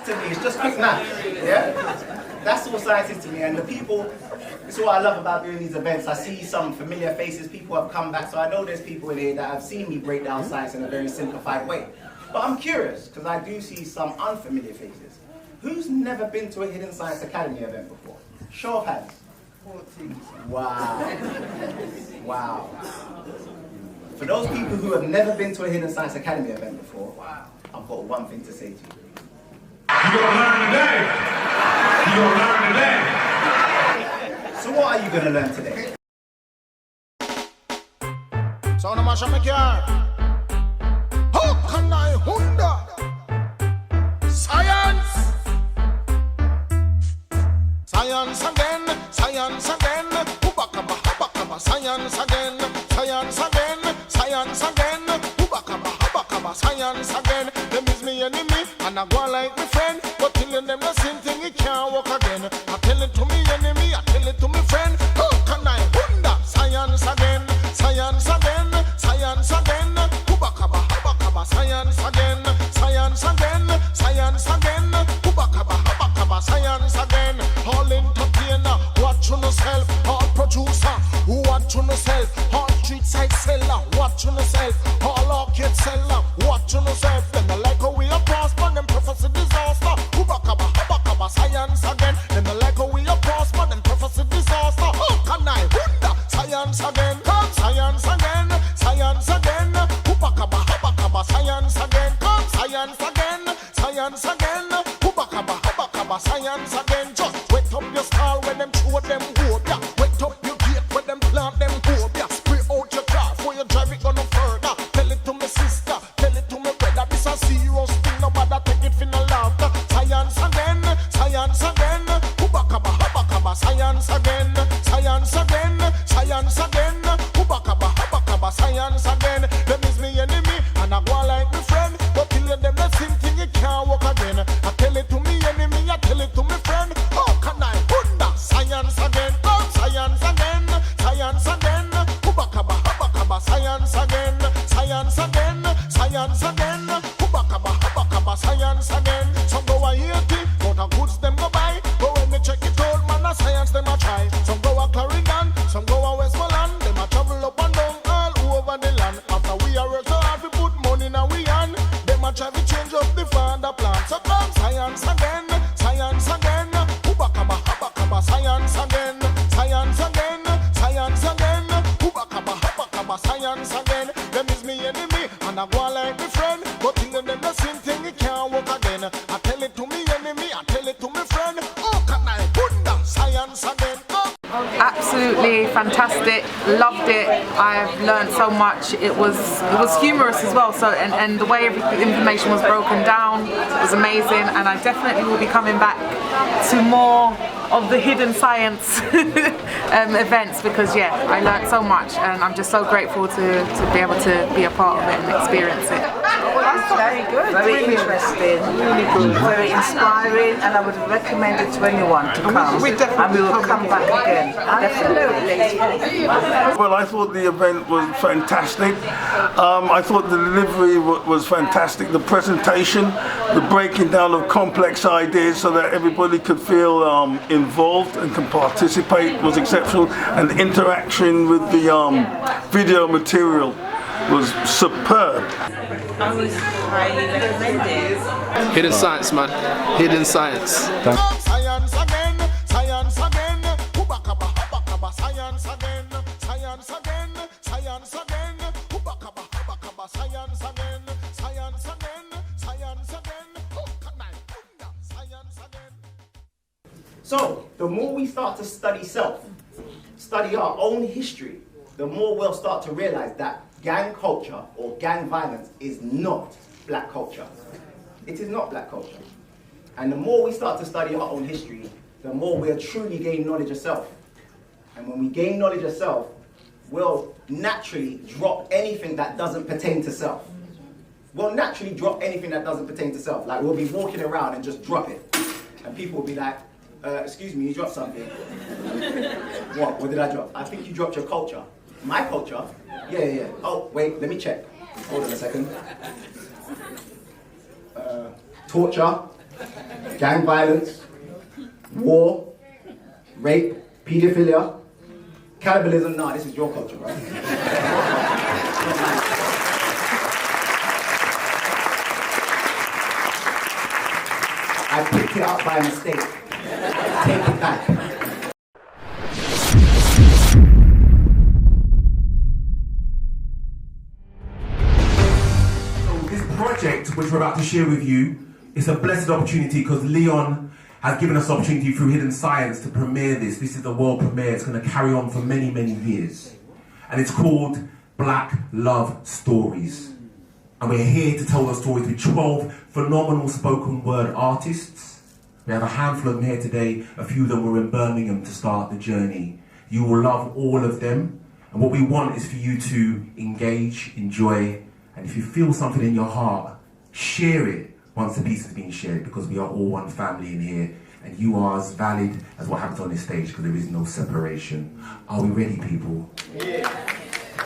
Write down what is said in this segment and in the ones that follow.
to me, it's just quick math, yeah? That's all science is to me, and the people, it's what I love about doing these events. I see some familiar faces, people have come back, so I know there's people in here that have seen me break down science in a very simplified way. But I'm curious, because I do see some unfamiliar faces. Who's never been to a Hidden Science Academy event before? Show of hands. 14. Wow. Wow. For those people who have never been to a Hidden Science Academy event before, I've got one thing to say to you. You're gonna learn today. You're gonna learn today. So what are you gonna learn today? So no matter me care. How can I hinder science? Science again, science again. Hubakaba, hubakaba, science again, science again, science again. Hubakaba, hubakaba, science again. Them is me enemy, and I go like my friend. But telling them the same thing, it can't work again. I tell it to me enemy, I tell it to me friend. How can I hinder science again? Science again, science again. Hubakaba, hubakaba, science again, science again, science again. Hubakaba, hubakaba, science again. All entertainer, watch on yourself. All producer, watch on yourself. All street side seller, watch on yourself. All arcade seller, watch on yourself. Them the like how we are prosper, them prophecy disaster. Hubakaba, hubakaba, science again. Them the like how we are prosper, them prophecy disaster. How can I wonder science again? Come science again, science again. Hubakaba, hubakaba, science again. Come science again, science again. Hubakaba, hubakaba, science again. Just wet up your stall when them throw them hope, yeah. Wet up your gate when them plant them hope, yeah. Spray out your car before you drive it no further. Tell it to me sister, tell it to me brother. This a serious thing, nobody take it for no laughter. Science again, science again. Hubakaba, hubakaba, science again, science again, science again. Hubakaba, hubakaba, science again. Them is me enemy, and I go like my friend. But till them the same thing, it can't work again. I tell it to me enemy, I tell it to me friend. How can I wonder science again? Oh, science again, science again. Hubakaba, hubakaba, science again, science again, science again. Hubakaba, hubakaba, science again. Some go a 80, but a goods them go buy. But when they check it out, man, a science them a try. Some go a Clarendon, some go a Westmoreland. Them a travel up and down all over the land. After we are work so hard, we put money in we hand. Them a try to change up the father plan. So come science again, science again. Hubakaba, hubakaba, science again, science again, science again. Hubakaba, hubakaba, science again. Them is me enemy, and I go like my friend. But till them the same thing, it can't work again. I tell it to me enemy, I tell it to me friend. How can I wonder science again? Absolutely fantastic, loved it. I've learned so much. It was humorous as well. So and the way the information was broken down was amazing. And I definitely will be coming back to more of the Hidden Science events because yeah, I learned so much, and I'm just so grateful to be able to be a part of it and experience it. That's very good, very interesting, really good, very inspiring, and I would recommend it to anyone to come, and we will come back again, absolutely. Well, I thought the event was fantastic. I thought the delivery was fantastic, the presentation, the breaking down of complex ideas so that everybody could feel involved and can participate was exceptional, and the interaction with the video material was superb. I was highly recommended. Hidden Science, man. Hidden Science. Science again, science again. Hubakaba, hubakaba, science again, science again, science again. Hubakaba, hubakaba, science again, science again, science again. How can I wonder science again? So, the more we start to study self, study our own history, the more we'll start to realize that gang culture or gang violence is not black culture. It is not black culture. And the more we start to study our own history, the more we'll truly gain knowledge of self. And when we gain knowledge of self, we'll naturally drop anything that doesn't pertain to self. We'll naturally drop anything that doesn't pertain to self. Like we'll be walking around and just drop it. And people will be like, excuse me, you dropped something. What did I drop? I think you dropped your culture. My culture? Yeah. Oh, wait, let me check. Hold on a second. Torture. gang violence, war, rape, paedophilia, cannibalism. No, this is your culture, right? I picked it up by mistake. Take it back. Project which we're about to share with you is a blessed opportunity because Leon has given us opportunity through Hidden Science to premiere this. This is the world premiere. It's going to carry on for many, many years. And it's called Black Love Stories. And we're here to tell those stories with 12 phenomenal spoken word artists. We have a handful of them here today. A few of them were in Birmingham to start the journey. You will love all of them. And what we want is for you to engage, enjoy, and if you feel something in your heart, share it once the piece has been shared, because we are all one family in here, and you are as valid as what happens on this stage, because there is no separation. Are we ready, people? Yeah.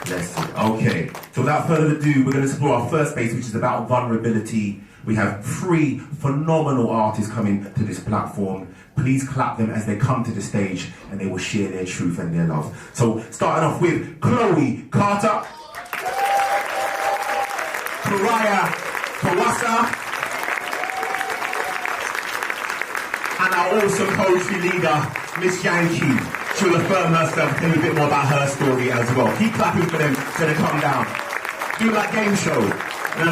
Let's see. Okay. So without further ado, we're going to explore our first space, which is about vulnerability. We have 3 phenomenal artists coming to this platform. Please clap them as they come to the stage, and they will share their truth and their love. So starting off with Chloe Carter, Pariah Kawasa, and our awesome poetry leader, Miss Yankee. She'll affirm herself, tell you a bit more about her story as well. Keep clapping for them so they come down. Do that game show. No.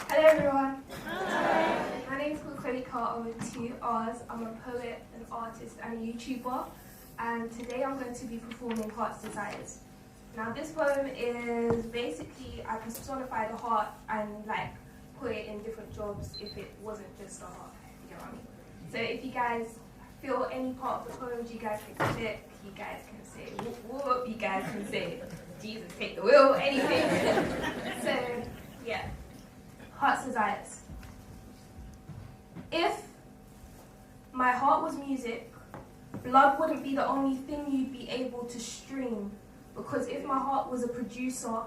Hello everyone. Hi. My name is Chloe Carter with 2 R's. I'm a poet, an artist and a YouTuber, and today I'm going to be performing Heart's Desires. Now this poem is basically, I personify the heart and like put it in different jobs if it wasn't just a heart, you know what I mean? So if you guys feel any part of the poems, you guys can click, you guys can say whoop whoop, you guys can say Jesus take the wheel, anything. So yeah, Heart's Desires. If my heart was music, blood wouldn't be the only thing you'd be able to stream. Because if my heart was a producer,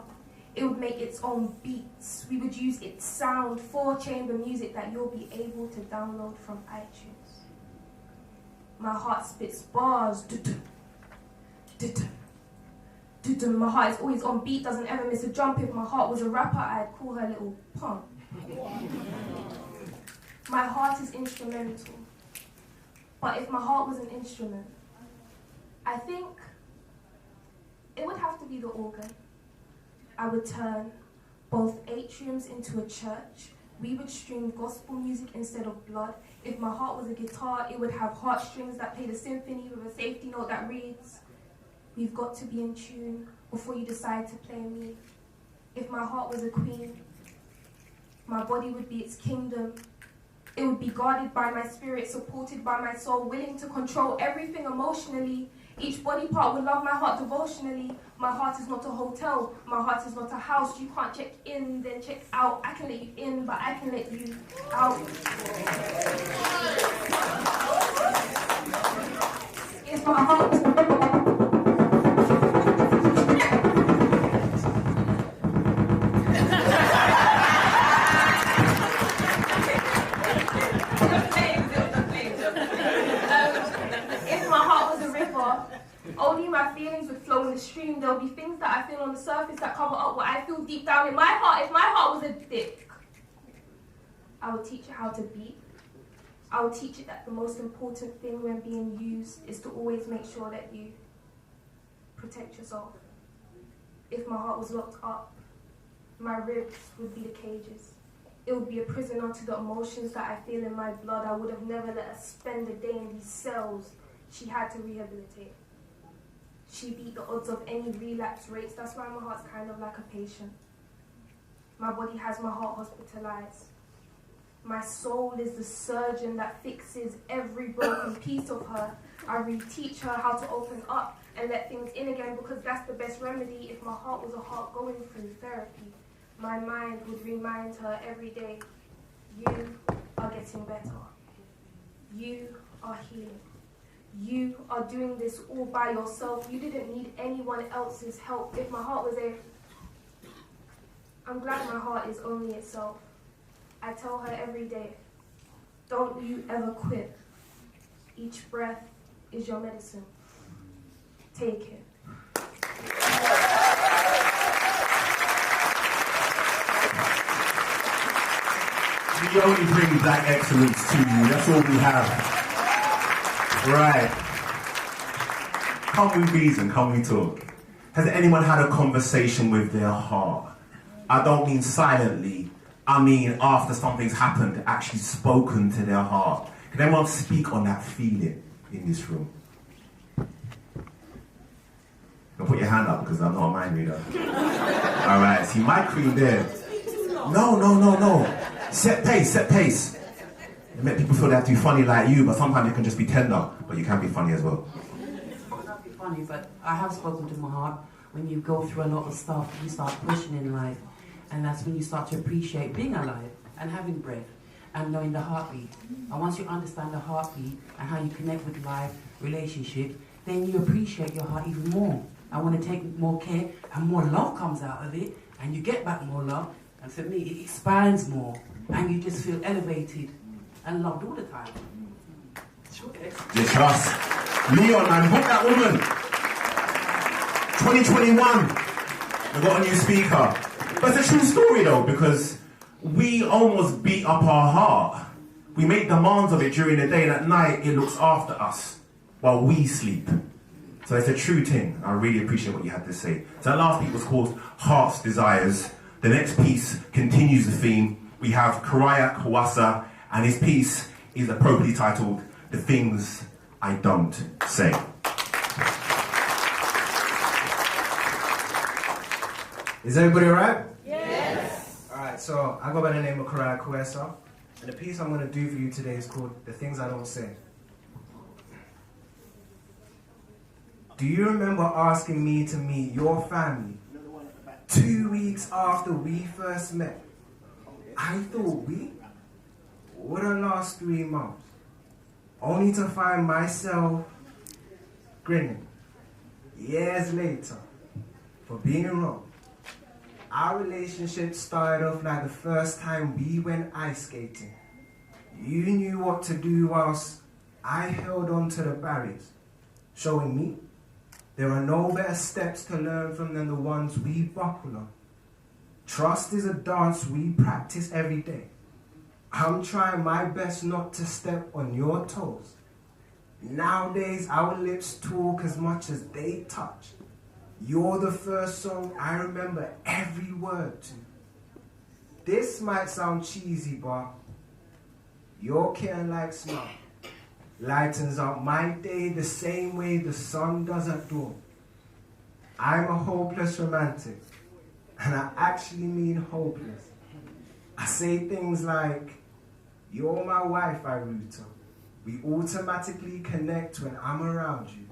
it would make its own beats. We would use its sound, 4-chamber music that you'll be able to download from iTunes. My heart spits bars. My heart is always on beat, doesn't ever miss a jump. If my heart was a rapper, I'd call her Little Pump. My heart is instrumental. But if my heart was an instrument, I think it would have to be the organ. I would turn both atriums into a church. We would stream gospel music instead of blood. If my heart was a guitar, it would have heartstrings that play the symphony with a safety note that reads, "We've got to be in tune before you decide to play me." If my heart was a queen, my body would be its kingdom. It would be guarded by my spirit, supported by my soul, willing to control everything emotionally. Each body part would love my heart devotionally. My heart is not a hotel. My heart is not a house. You can't check in, then check out. I can let you in, but I can let you out. If my heart only my feelings would flow in the stream. There'll be things that I feel on the surface that cover up what I feel deep down in my heart. If my heart was a dick, I would teach it how to beat. I would teach it that the most important thing when being used is to always make sure that you protect yourself. If my heart was locked up, my ribs would be the cages. It would be a prison unto the emotions that I feel in my blood. I would have never let her spend a day in these cells. She had to rehabilitate. She beat the odds of any relapse rates. That's why my heart's kind of like a patient. My body has my heart hospitalized. My soul is the surgeon that fixes every broken piece of her. I reteach her how to open up and let things in again, because that's the best remedy. If my heart was a heart going through therapy, my mind would remind her every day, you are getting better. You are healing. You are doing this all by yourself. You didn't need anyone else's help. If my heart was there, I'm glad my heart is only itself. I tell her every day, don't you ever quit. Each breath is your medicine. Take it. We only bring black excellence to you. That's all we have. Right. Come we reason, come we talk. Has anyone had a conversation with their heart? I don't mean silently. I mean after something's happened, actually spoken to their heart. Can anyone speak on that feeling in this room? Don't put your hand up because I'm not a mind reader. Alright, see my cream there. No. Set pace. It make people feel they have to be funny like you, but sometimes you can just be tender, but you can be funny as well. It might be funny, but I have spoken to my heart. When you go through a lot of stuff, you start pushing in life, and that's when you start to appreciate being alive and having breath and knowing the heartbeat. And once you understand the heartbeat and how you connect with life, relationship, then you appreciate your heart even more. I want to take more care, and more love comes out of it, and you get back more love. And for me, it expands more, and you just feel elevated and loved all the time. Sure, You trust. Leon, man, book that woman. 2021. We've got a new speaker. But it's a true story though, because we almost beat up our heart. We make demands of it during the day, and at night it looks after us while we sleep. So it's a true thing. I really appreciate what you had to say. So that last piece was called Heart's Desires. The next piece continues the theme. We have Karaya Kawasa, and his piece is appropriately titled The Things I Don't Say. Is everybody alright? Yes! Alright, so I go by the name of Karaya Kawasa, and the piece I'm going to do for you today is called The Things I Don't Say. Do you remember asking me to meet your family 2 weeks after we first met? I thought we would have lost 3 months, only to find myself grinning years later for being wrong. Our relationship started off like the first time we went ice skating. You knew what to do whilst I held on to the barriers, showing me there are no better steps to learn from than the ones we buckle on. Trust is a dance we practice every day. I'm trying my best not to step on your toes. Nowadays, our lips talk as much as they touch. You're the first song I remember every word to. This might sound cheesy, but your care-like smile lightens up my day the same way the sun does at dawn. I'm a hopeless romantic, and I actually mean hopeless. I say things like, you're my Wi-Fi router. We automatically connect when I'm around you.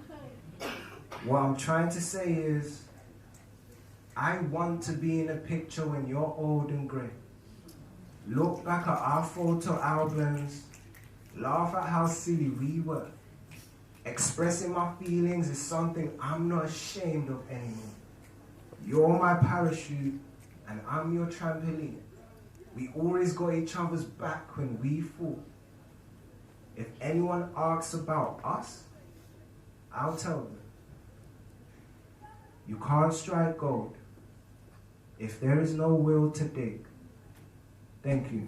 What I'm trying to say is, I want to be in a picture when you're old and grey. Look back at our photo albums, laugh at how silly we were. Expressing my feelings is something I'm not ashamed of anymore. You're my parachute, and I'm your trampoline. We always got each other's back when we fall. If anyone asks about us, I'll tell them. You can't strike gold if there is no will to dig. Thank you.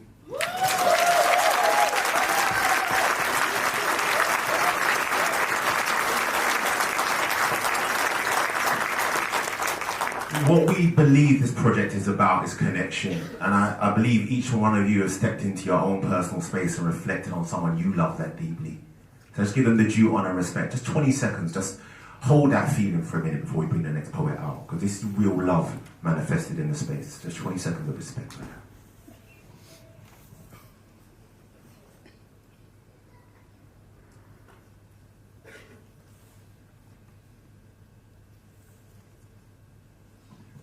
What we believe this project is about is connection, and I believe each one of you has stepped into your own personal space and reflected on someone you love that deeply. So just give them the due honor and respect. Just 20 seconds, just hold that feeling for a minute before we bring the next poet out, because this is real love manifested in the space. Just 20 seconds of respect for that.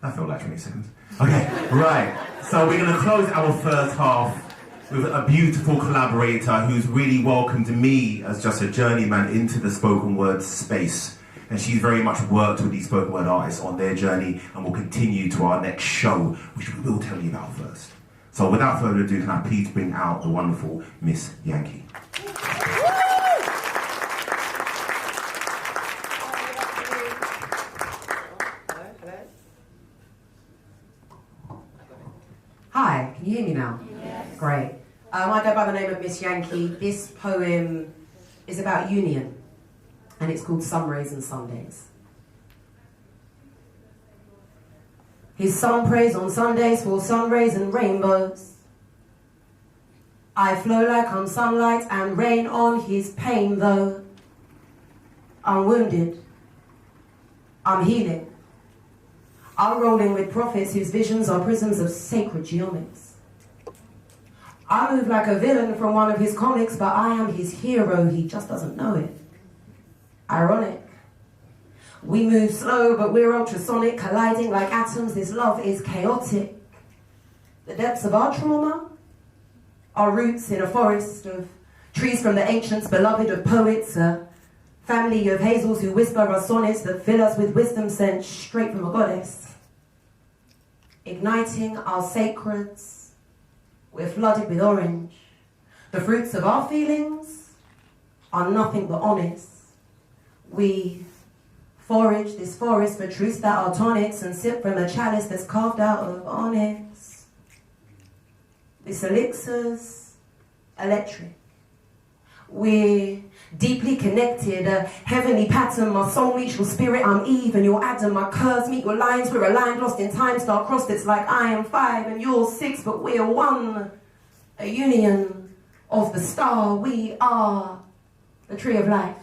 That felt like 20 seconds. Okay, right. So we're going to close our first half with a beautiful collaborator who's really welcomed me as just a journeyman into the spoken word space. And she's very much worked with these spoken word artists on their journey and will continue to our next show, which we will tell you about first. So without further ado, can I please bring out the wonderful Miss Yankee. Hi, can you hear me now? Yes. Great. I go by the name of Miss Yankee. This poem is about union, and it's called Summaries and Sundays. His sun prays on Sundays for sun rays and rainbows. I flow like I'm sunlight and rain on his pain though. I'm wounded. I'm healing. I'm rolling with prophets whose visions are prisms of sacred geomics. I move like a villain from one of his comics, but I am his hero, he just doesn't know it. Ironic. We move slow, but we're ultrasonic, colliding like atoms. This love is chaotic. The depths of our trauma are roots in a forest of trees from the ancients, beloved of poets, a family of hazels who whisper our sonnets that fill us with wisdom sent straight from a goddess. Igniting our sacreds, we're flooded with orange. The fruits of our feelings are nothing but honest. We forage this forest for truths that are tonics and sip from a chalice that's carved out of onyx. This elixir's electric. We're deeply connected, a heavenly pattern. My soul meets your spirit, I'm Eve and you're Adam. My curves meet your lines, we're aligned, lost in time, star crossed. It's like I am 5 and you're 6, but we're one. A union of the star, we are the tree of life.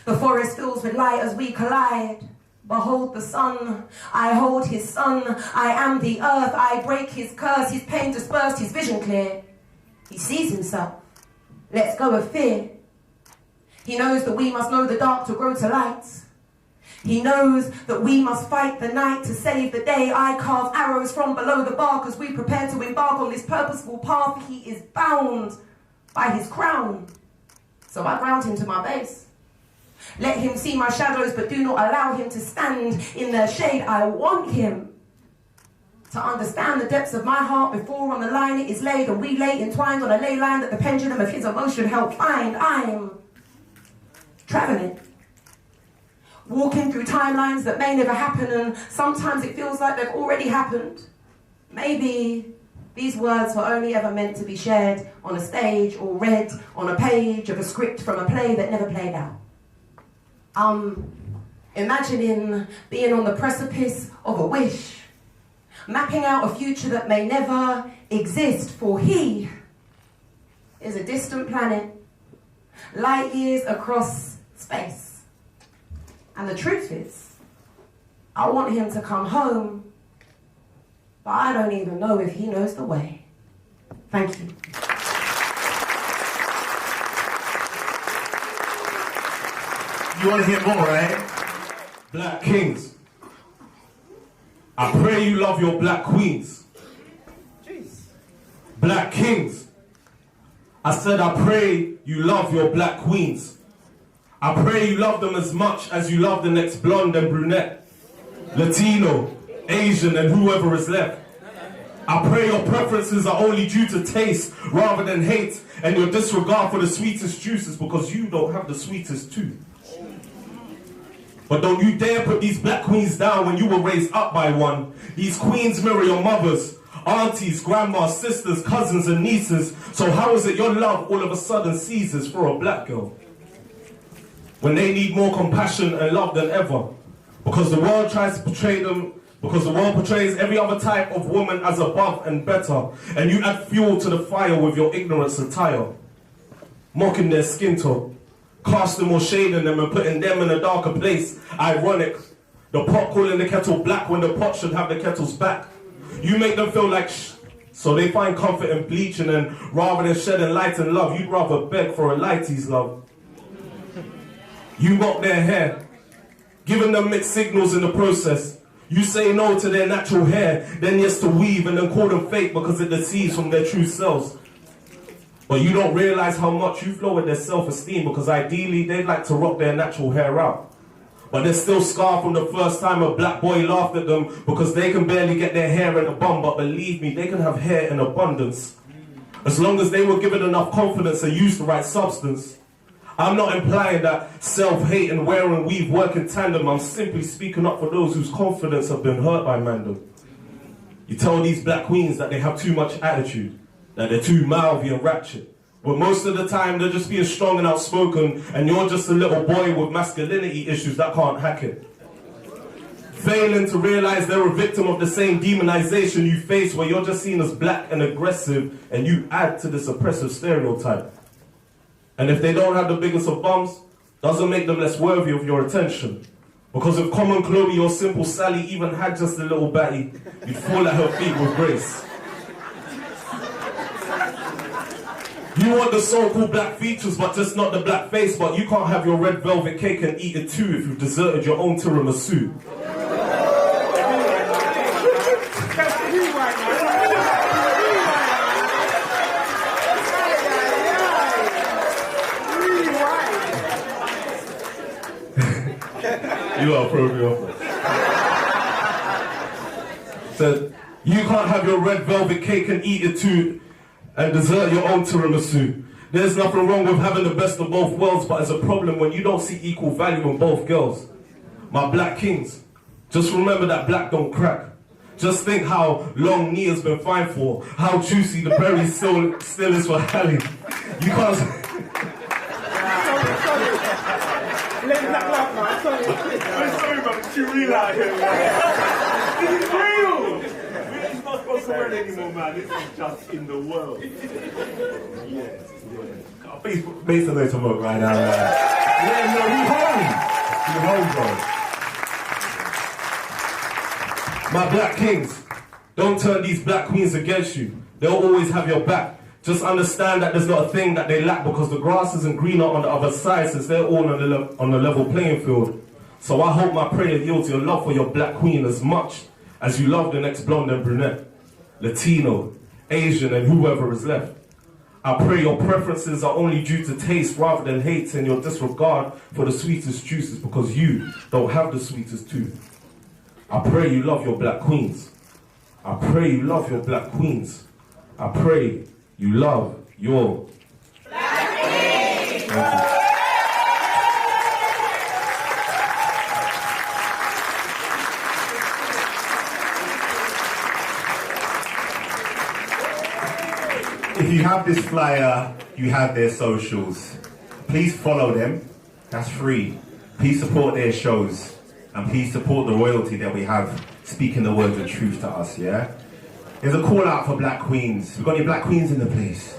The forest fills with light as we collide. Behold the sun, I hold his son. I am the earth, I break his curse. His pain dispersed, his vision clear. He sees himself, lets go of fear. He knows that we must know the dark to grow to light. He knows that we must fight the night to save the day. I carve arrows from below the bark as we prepare to embark on this purposeful path. He is bound by his crown, so I ground him to my base. Let him see my shadows, but do not allow him to stand in their shade. I want him to understand the depths of my heart before on the line it is laid, and we lay entwined on a ley line that the pendulum of his emotion helped find. I'm traveling, walking through timelines that may never happen, and sometimes it feels like they've already happened. Maybe these words were only ever meant to be shared on a stage or read on a page of a script from a play that never played out. Imagining being on the precipice of a wish, mapping out a future that may never exist, for he is a distant planet, light years across space. And the truth is, I want him to come home, but I don't even know if he knows the way. Thank you. You want to hear more, right? Black kings, I pray you love your black queens. Jeez. Black kings, I said I pray you love your black queens. I pray you love them as much as you love the next blonde and brunette, Latino, Asian, and whoever is left. I pray your preferences are only due to taste rather than hate, and your disregard for the sweetest juices because you don't have the sweetest too. But don't you dare put these black queens down when you were raised up by one. These queens mirror your mothers, aunties, grandmas, sisters, cousins, and nieces. So how is it your love all of a sudden ceases for a black girl? When they need more compassion and love than ever. Because the world tries to portray them, because the world portrays every other type of woman as above and better. And you add fuel to the fire with your ignorance attire. Mocking their skin tone. Casting more shade in them and putting them in a darker place. Ironic. The pot calling the kettle black when the pot should have the kettle's back. You make them feel like so they find comfort in bleaching, and rather than shedding light and love, you'd rather beg for a lighty's love. You mock their hair, giving them mixed signals in the process. You say no to their natural hair, then yes to weave, and then call them fake because it deceives from their true selves. But you don't realize how much you've lowered their self-esteem, because ideally they'd like to rock their natural hair out. But they're still scarred from the first time a black boy laughed at them because they can barely get their hair in a bun. But believe me, they can have hair in abundance. As long as they were given enough confidence and used the right substance. I'm not implying that self-hate and wearing weave work in tandem. I'm simply speaking up for those whose confidence have been hurt by mandem. You tell these black queens that they have too much attitude, that they're too mouthy and ratchet. But most of the time they're just being strong and outspoken, and you're just a little boy with masculinity issues that can't hack it. Failing to realize they're a victim of the same demonization you face, where you're just seen as black and aggressive, and you add to this oppressive stereotype. And if they don't have the biggest of bums, doesn't make them less worthy of your attention. Because if common Chloe or simple Sally even had just a little batty, you'd fall at her feet with grace. You want the so-called black features, but just not the black face. But you can't have your red velvet cake and eat it too if you've deserted your own tiramisu. You are probably so you can't have your red velvet cake and eat it too, and desert your own tiramisu. There's nothing wrong with having the best of both worlds, but it's a problem when you don't see equal value in both girls. My black kings, just remember that black don't crack. Just think how long Nia's been fine for, how juicy the berry still is for Hallie. You can't... I'm sorry, but she really out here, man. This is real! It's not supposed to win anymore, man. This is just in the world. Yes. Please make some noise to work right now, man. Yeah, no, we home, bro. My black kings, don't turn these black queens against you. They'll always have your back. Just understand that there's not a thing that they lack, because the grass isn't greener on the other side, since they're all on the level playing field. So I hope my prayer yields your love for your black queen as much as you love the next blonde and brunette, Latino, Asian, and whoever is left. I pray your preferences are only due to taste rather than hate, and your disregard for the sweetest juices because you don't have the sweetest tooth. I pray you love your black queens. I pray you love your black queens. I pray you love your black queens. Thank you. If you have this flyer, you have their socials. Please follow them. That's free. Please support their shows. And please support the royalty that we have speaking the words of truth to us, yeah? There's a call out for black queens. We've got any black queens in the place?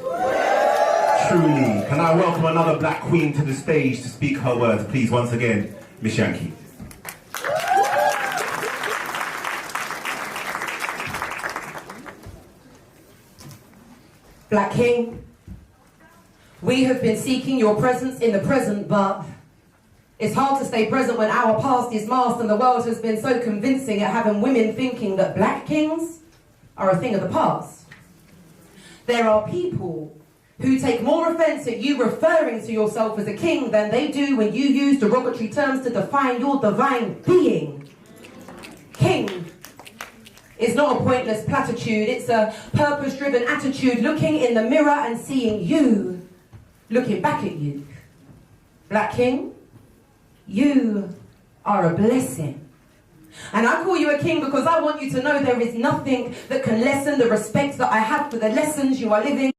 Truly. Can I welcome another black queen to the stage to speak her words? Please, once again, Miss Yankee. Black King, we have been seeking your presence in the present, but it's hard to stay present when our past is masked and the world has been so convincing at having women thinking that black kings are a thing of the past. There are people who take more offense at you referring to yourself as a king than they do when you use derogatory terms to define your divine being. King is not a pointless platitude, it's a purpose-driven attitude, looking in the mirror and seeing you looking back at you. Black King, you are a blessing. And I call you a king because I want you to know there is nothing that can lessen the respect that I have for the lessons you are living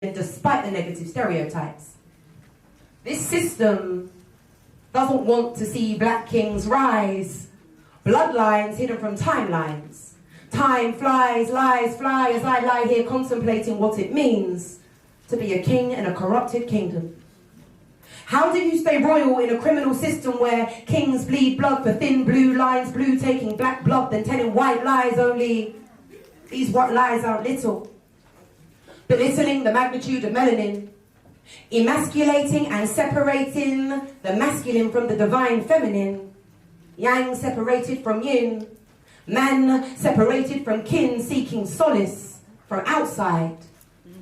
despite the negative stereotypes. This system doesn't want to see black kings rise. Bloodlines hidden from timelines. Time flies, lies fly as I lie here contemplating what it means to be a king in a corrupted kingdom. How do you stay royal in a criminal system where kings bleed blood for thin blue lines, blue taking black blood, then telling white lies, only these white lies aren't little. Belittling the magnitude of melanin, emasculating and separating the masculine from the divine feminine, yang separated from yin, man separated from kin, seeking solace from outside,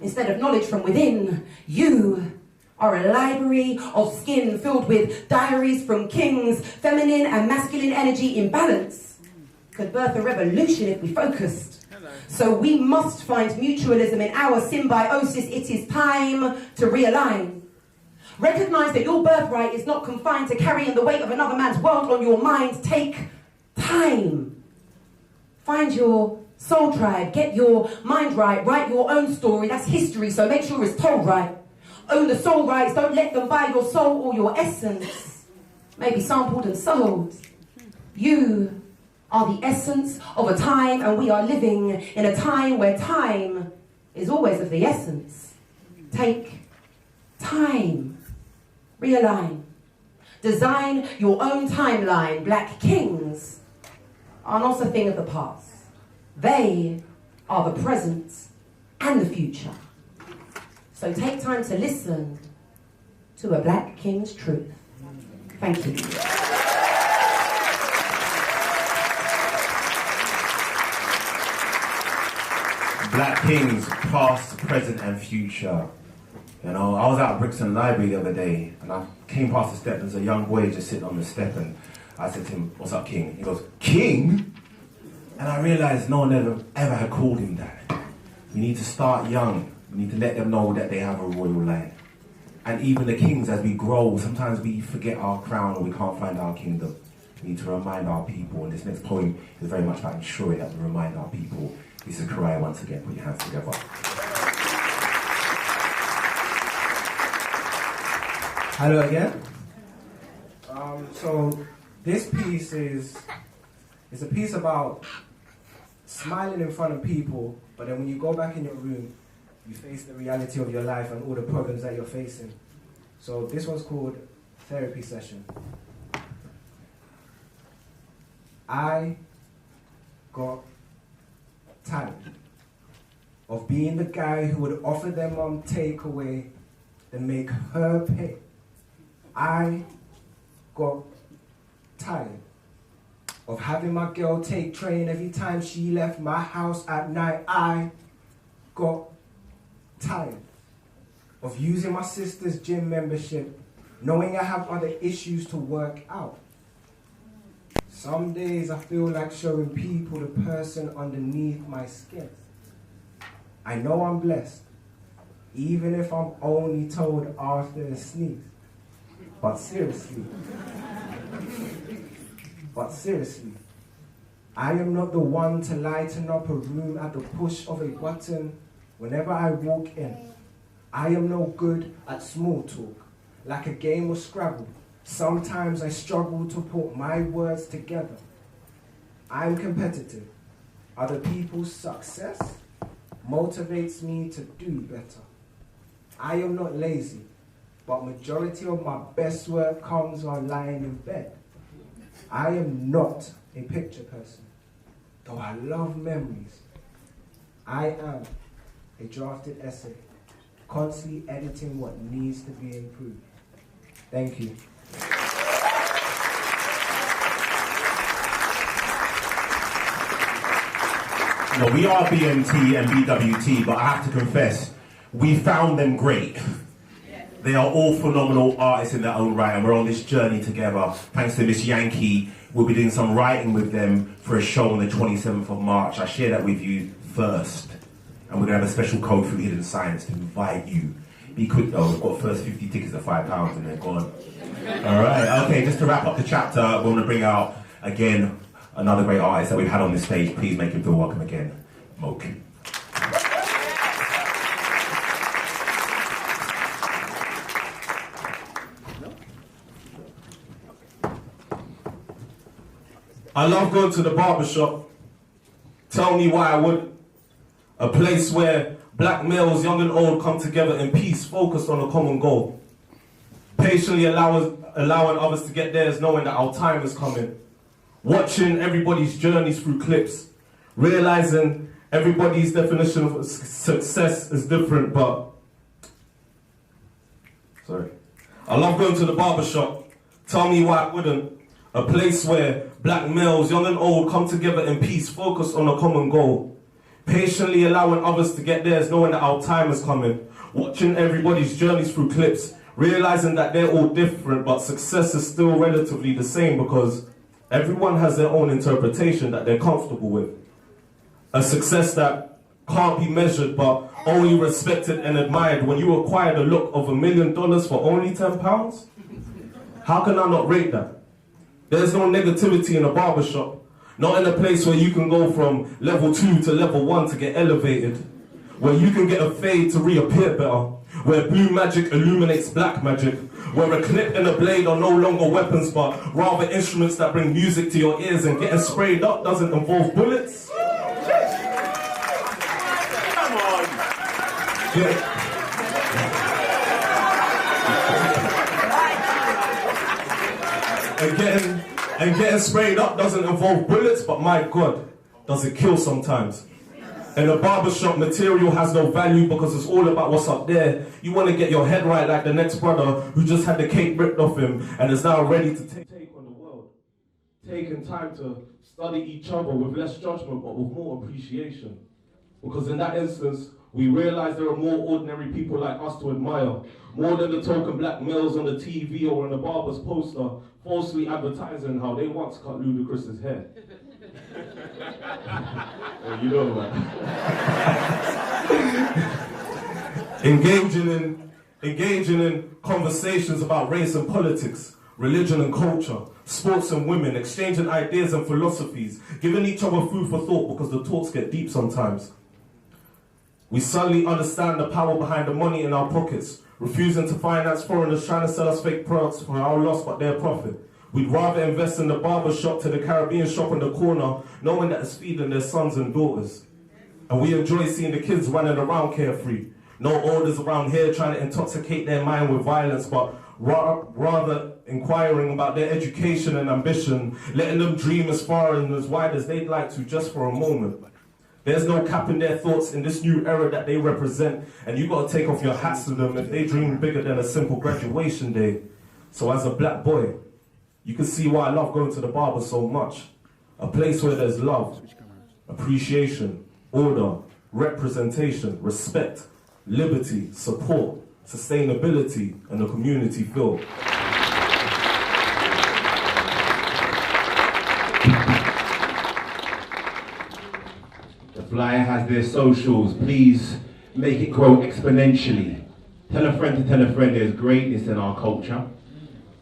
instead of knowledge from within. You are a library of skin filled with diaries from kings. Feminine and masculine energy in balance could birth a revolution if we focused. So we must find mutualism in our symbiosis. It is time to realign. Recognize that your birthright is not confined to carrying the weight of another man's world on your mind. Take time. Find your soul tribe. Get your mind right. Write your own story. That's history, so make sure it's told right. Own the soul rights. Don't let them buy your soul or your essence. Maybe sampled and sold. You are the essence of a time, and we are living in a time where time is always of the essence. Take time. Realign. Design your own timeline. Black kings are not a thing of the past. They are the present and the future. So take time to listen to a black king's truth. Thank you. Black kings, past, present, and future. You know, I was at Brixton Library the other day, and I came past the step, and there's a young boy just sitting on the step, and I said to him, "What's up, King?" He goes, "King?" And I realised no one ever had called him that. We need to start young. We need to let them know that they have a royal line. And even the kings, as we grow, sometimes we forget our crown or we can't find our kingdom. We need to remind our people, and this next poem is very much about ensuring that we remind our people. This is Karaya once again. Put your hands together. Hello again. So this piece is a piece about smiling in front of people, but then when you go back in your room, you face the reality of your life and all the problems that you're facing. So this one's called Therapy Session. I got tired of being the guy who would offer their mom takeaway then make her pay. I got tired of having my girl take train every time she left my house at night. I got tired of using my sister's gym membership, knowing I have other issues to work out. Some days I feel like showing people the person underneath my skin. I know I'm blessed, even if I'm only told after a sneeze. But seriously, I am not the one to lighten up a room at the push of a button whenever I walk in. I am no good at small talk, like a game of Scrabble. Sometimes I struggle to put my words together. I'm competitive. Other people's success motivates me to do better. I am not lazy, but majority of my best work comes while lying in bed. I am not a picture person, though I love memories. I am a drafted essay, constantly editing what needs to be improved. Thank you. Well, we are BMT and BWT, but I have to confess, we found them great. They are all phenomenal artists in their own right, and we're on this journey together. Thanks to Miss Yankee, we'll be doing some writing with them for a show on the 27th of March. I share that with you first. And we're going to have a special code through Hidden Science to invite you. Be quick though, we've got first 50 tickets at £5 and they're gone. Alright, okay, just to wrap up the chapter, we're going to bring out, again, another great artist that we've had on this stage. Please make him feel welcome again. Moke. I love going to the barbershop. Tell me why I wouldn't. A place where black males, young and old, come together in peace, focused on a common goal. Patiently allowing others to get theirs, knowing that our time is coming. Watching everybody's journeys through clips. Realizing everybody's definition of success is different, but... Sorry. I love going to the barbershop. Tell me why I wouldn't. A place where black males, young and old, come together in peace, focused on a common goal. Patiently allowing others to get theirs, knowing that our time is coming. Watching everybody's journeys through clips, realizing that they're all different, but success is still relatively the same because everyone has their own interpretation that they're comfortable with. A success that can't be measured, but only respected and admired. When you acquire the look of $1 million for only £10, how can I not rate that? There's no negativity in a barbershop, not in a place where you can go from level 2 to level 1 to get elevated, where you can get a fade to reappear better, where blue magic illuminates black magic, where a clip and a blade are no longer weapons but rather instruments that bring music to your ears, and getting sprayed up doesn't involve bullets. Come on. And getting sprayed up doesn't involve bullets, but my God, does it kill sometimes. And the barbershop material has no value because it's all about what's up there. You want to get your head right like the next brother who just had the cake ripped off him and is now ready to take on the world. Taking time to study each other with less judgment but with more appreciation. Because in that instance, we realize there are more ordinary people like us to admire, more than the token black males on the TV or on the barber's poster, falsely advertising how they once cut Ludacris's hair. Well, you know that. Engaging in conversations about race and politics, religion and culture, sports and women, exchanging ideas and philosophies, giving each other food for thought because the talks get deep sometimes. We suddenly understand the power behind the money in our pockets, refusing to finance foreigners trying to sell us fake products for our loss but their profit. We'd rather invest in the barber shop to the Caribbean shop on the corner, knowing that it's feeding their sons and daughters. And we enjoy seeing the kids running around carefree. No orders around here trying to intoxicate their mind with violence, but rather inquiring about their education and ambition, letting them dream as far and as wide as they'd like to just for a moment. There's no cap in their thoughts in this new era that they represent, and you got to take off your hats to them if they dream bigger than a simple graduation day. So as a black boy, you can see why I love going to the barber so much. A place where there's love, appreciation, order, representation, respect, liberty, support, sustainability, and a community feel. The flyer has their socials. Please make it grow exponentially. Tell a friend to tell a friend there's greatness in our culture.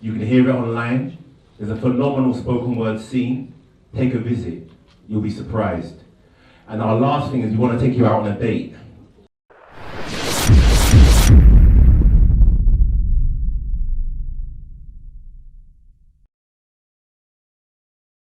You can hear it online. There's a phenomenal spoken word scene. Take a visit. You'll be surprised. And our last thing is we want to take you out on a date.